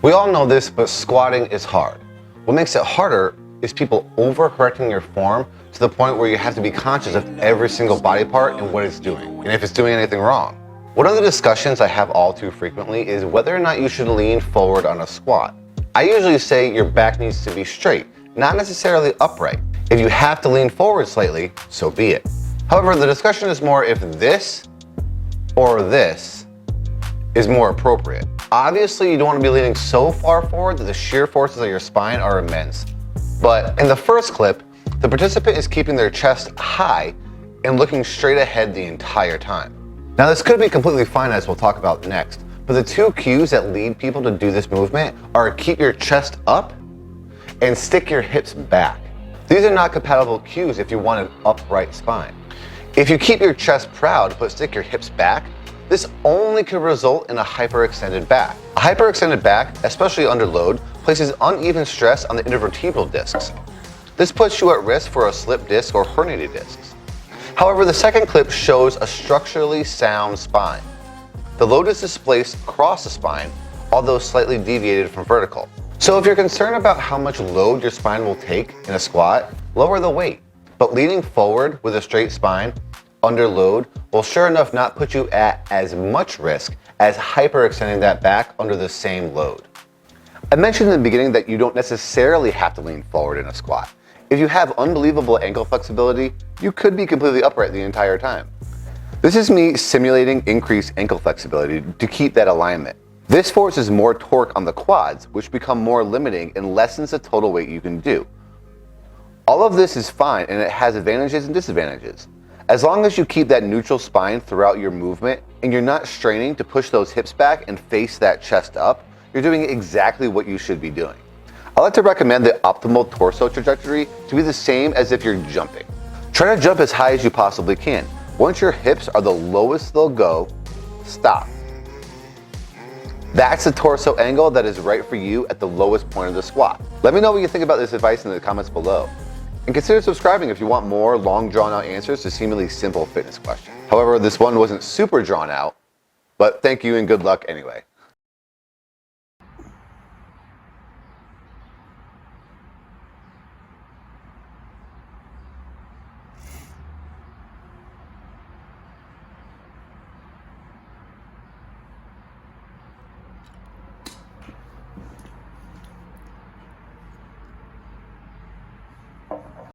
We all know this, but squatting is hard. What makes it harder is people overcorrecting your form to the point where you have to be conscious of every single body part and what it's doing, and if it's doing anything wrong. One of the discussions I have all too frequently is whether or not you should lean forward on a squat. I usually say your back needs to be straight, not necessarily upright. If you have to lean forward slightly, so be it. However, the discussion is more if this or this is more appropriate. Obviously, you don't want to be leaning so far forward that the shear forces of your spine are immense. But in the first clip, the participant is keeping their chest high and looking straight ahead the entire time. Now, this could be completely fine, as we'll talk about next, but the two cues that lead people to do this movement are keep your chest up and stick your hips back. These are not compatible cues if you want an upright spine. If you keep your chest proud but stick your hips back, this only could result in a hyperextended back. A hyperextended back, especially under load, places uneven stress on the intervertebral discs. This puts you at risk for a slip disc or herniated discs. However, the second clip shows a structurally sound spine. The load is displaced across the spine, although slightly deviated from vertical. So if you're concerned about how much load your spine will take in a squat, lower the weight. But leaning forward with a straight spine under load will sure enough not put you at as much risk as hyperextending that back under the same load. I mentioned in the beginning that you don't necessarily have to lean forward in a squat. If you have unbelievable ankle flexibility, you could be completely upright the entire time. This is me simulating increased ankle flexibility to keep that alignment. This forces more torque on the quads, which become more limiting and lessens the total weight you can do. All of this is fine, and it has advantages and disadvantages. As long as you keep that neutral spine throughout your movement and you're not straining to push those hips back and face that chest up, you're doing exactly what you should be doing. I like to recommend the optimal torso trajectory to be the same as if you're jumping. Try to jump as high as you possibly can. Once your hips are the lowest they'll go, stop. That's the torso angle that is right for you at the lowest point of the squat. Let me know what you think about this advice in the comments below. And consider subscribing if you want more long drawn out answers to seemingly simple fitness questions. However, this one wasn't super drawn out, but thank you and good luck anyway.